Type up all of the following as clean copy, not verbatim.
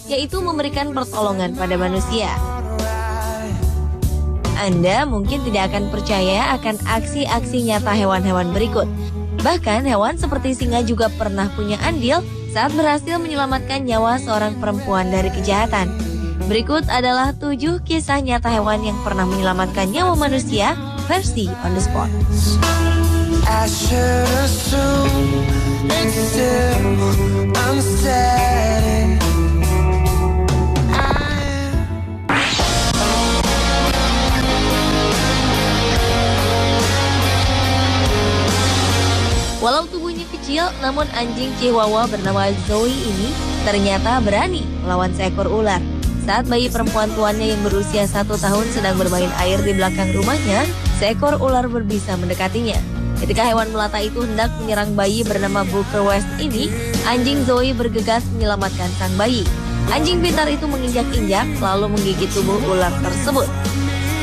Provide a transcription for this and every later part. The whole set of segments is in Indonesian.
yaitu memberikan pertolongan pada manusia. Anda mungkin tidak akan percaya akan aksi-aksi nyata hewan-hewan berikut. Bahkan hewan seperti singa juga pernah punya andil saat berhasil menyelamatkan nyawa seorang perempuan dari kejahatan. Berikut adalah 7 kisah nyata hewan yang pernah menyelamatkan nyawa manusia versi on the spot. I should assume it's still unsteady. Walau tubuhnya kecil, namun anjing Chihuahua bernama Zoe ini ternyata berani melawan seekor ular. Saat bayi perempuan tuannya yang berusia 1 tahun sedang bermain air di belakang rumahnya, seekor ular berbisa mendekatinya. Ketika hewan melata itu hendak menyerang bayi bernama Booker West ini, anjing Zoe bergegas menyelamatkan sang bayi. Anjing pintar itu menginjak-injak lalu menggigit tubuh ular tersebut.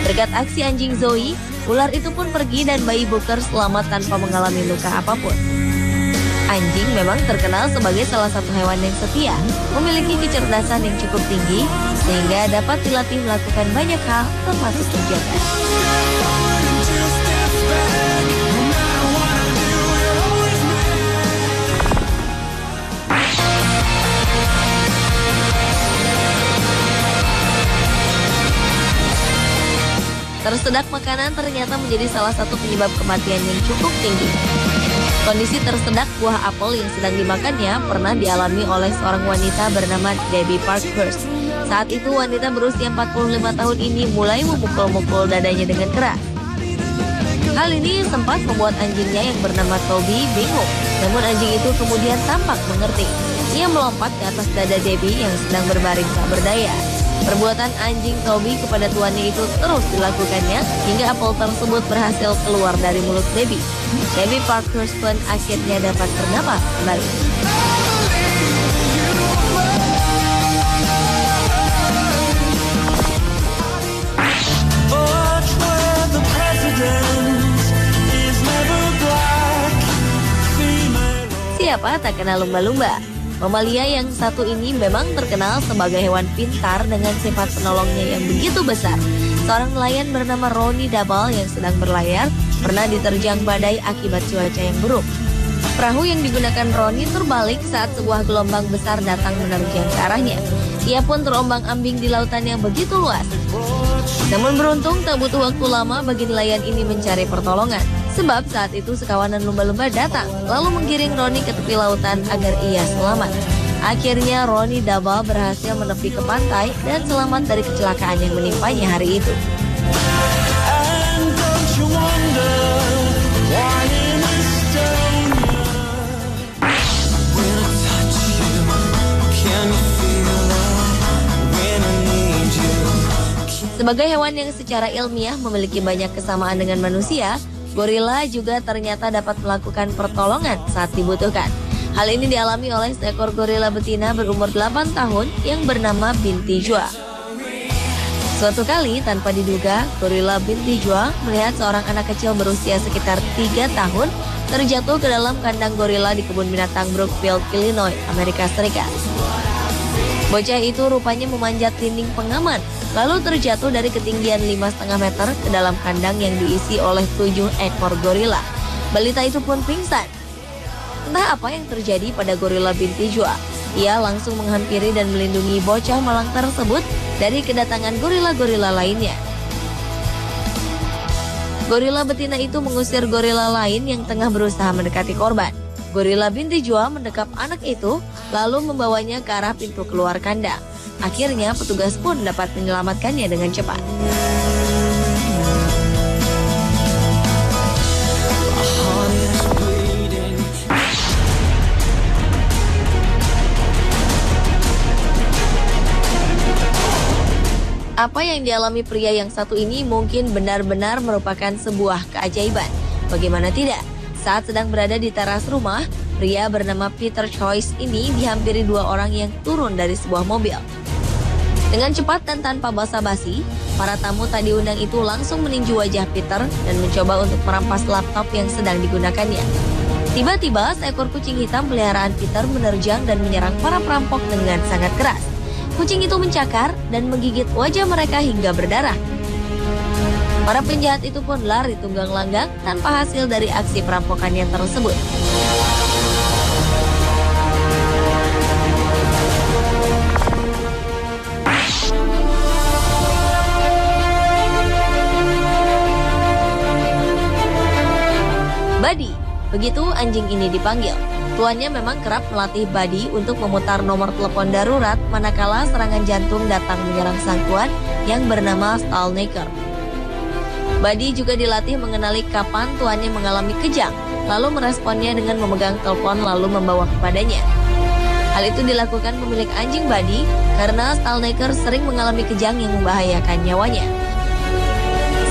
Berkat aksi anjing Zoe, ular itu pun pergi dan bayi Booker selamat tanpa mengalami luka apapun. Anjing memang terkenal sebagai salah satu hewan yang setia, memiliki kecerdasan yang cukup tinggi, sehingga dapat dilatih melakukan banyak hal termasuk menjaga. Tersedak makanan ternyata menjadi salah satu penyebab kematian yang cukup tinggi. Kondisi tersedak buah apel yang sedang dimakannya pernah dialami oleh seorang wanita bernama Debbie Parkhurst. Saat itu wanita berusia 45 tahun ini mulai memukul-mukul dadanya dengan keras. Hal ini sempat membuat anjingnya yang bernama Toby bingung, namun anjing itu kemudian tampak mengerti. Ia melompat ke atas dada Debbie yang sedang berbaring tak berdaya. Perbuatan anjing Toby kepada tuannya itu terus dilakukannya hingga apel tersebut berhasil keluar dari mulut Debbie. Debbie Parkhurst pun akhirnya dapat bernapas kembali. Siapa tak kenal lumba-lumba? Mamalia yang satu ini memang terkenal sebagai hewan pintar dengan sifat penolongnya yang begitu besar. Seorang nelayan bernama Ronnie Double yang sedang berlayar pernah diterjang badai akibat cuaca yang buruk. Perahu yang digunakan Ronnie terbalik saat sebuah gelombang besar datang menerjang ke arahnya. Ia pun terombang-ambing di lautan yang begitu luas. Namun beruntung tak butuh waktu lama bagi nelayan ini mencari pertolongan. Sebab saat itu sekawanan lumba-lumba datang, lalu menggiring Ronnie ke tepi lautan agar ia selamat. Akhirnya Ronnie Double berhasil menepi ke pantai dan selamat dari kecelakaan yang menimpanya hari itu. Sebagai hewan yang secara ilmiah memiliki banyak kesamaan dengan manusia, gorila juga ternyata dapat melakukan pertolongan saat dibutuhkan. Hal ini dialami oleh seekor gorila betina berumur 8 tahun yang bernama Binti Jua. Suatu kali tanpa diduga, gorila Binti Jua melihat seorang anak kecil berusia sekitar 3 tahun terjatuh ke dalam kandang gorila di kebun binatang Brookfield, Illinois, Amerika Serikat. Bocah itu rupanya memanjat dinding pengaman, lalu terjatuh dari ketinggian 5,5 meter ke dalam kandang yang diisi oleh 7 ekor gorila. Balita itu pun pingsan. Entah apa yang terjadi pada gorila Binti Jua. Ia langsung menghampiri dan melindungi bocah malang tersebut dari kedatangan gorila-gorila lainnya. Gorila betina itu mengusir gorila lain yang tengah berusaha mendekati korban. Gorila Binti Jua mendekap anak itu, lalu membawanya ke arah pintu keluar kandang. Akhirnya petugas pun dapat menyelamatkannya dengan cepat. Apa yang dialami pria yang satu ini mungkin benar-benar merupakan sebuah keajaiban. Bagaimana tidak? Saat sedang berada di teras rumah, pria bernama Peter Choice ini dihampiri 2 orang yang turun dari sebuah mobil. Dengan cepat dan tanpa basa-basi, para tamu tak diundang itu langsung meninju wajah Peter dan mencoba untuk merampas laptop yang sedang digunakannya. Tiba-tiba seekor kucing hitam peliharaan Peter menerjang dan menyerang para perampok dengan sangat keras. Kucing itu mencakar dan menggigit wajah mereka hingga berdarah. Para penjahat itu pun lari tunggang langgang tanpa hasil dari aksi perampokannya tersebut. Buddy, begitu anjing ini dipanggil. Tuannya memang kerap melatih Buddy untuk memutar nomor telepon darurat manakala serangan jantung datang menyerang sang tuan yang bernama Stalnaker. Buddy juga dilatih mengenali kapan tuannya mengalami kejang, lalu meresponnya dengan memegang telepon lalu membawa kepadanya. Hal itu dilakukan pemilik anjing Buddy karena Stalnaker sering mengalami kejang yang membahayakan nyawanya.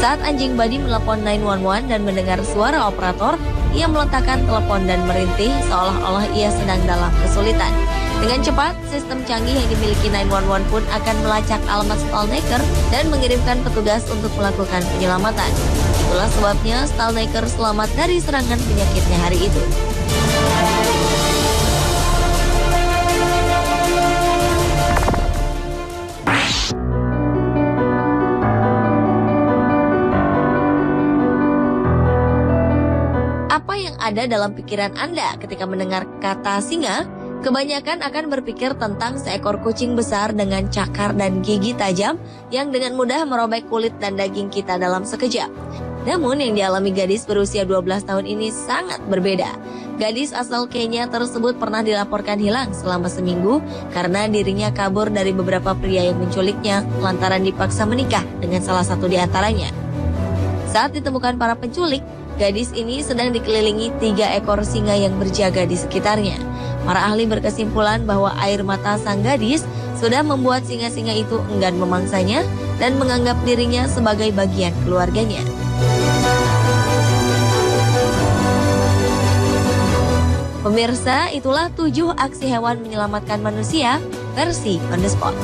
Saat anjing Buddy menelepon 911 dan mendengar suara operator, ia meletakkan telepon dan merintih seolah-olah ia sedang dalam kesulitan. Dengan cepat, sistem canggih yang dimiliki 911 pun akan melacak alamat Stalnaker dan mengirimkan petugas untuk melakukan penyelamatan. Itulah sebabnya Stalnaker selamat dari serangan penyakitnya hari itu. Apa yang ada dalam pikiran Anda ketika mendengar kata singa? Kebanyakan akan berpikir tentang seekor kucing besar dengan cakar dan gigi tajam yang dengan mudah merobek kulit dan daging kita dalam sekejap. Namun yang dialami gadis berusia 12 tahun ini sangat berbeda. Gadis asal Kenya tersebut pernah dilaporkan hilang selama seminggu karena dirinya kabur dari beberapa pria yang menculiknya lantaran dipaksa menikah dengan salah satu di antaranya. Saat ditemukan para penculik, gadis ini sedang dikelilingi 3 ekor singa yang berjaga di sekitarnya. Para ahli berkesimpulan bahwa air mata sang gadis sudah membuat singa-singa itu enggan memangsanya dan menganggap dirinya sebagai bagian keluarganya. Pemirsa, itulah 7 aksi hewan menyelamatkan manusia versi On The Spot.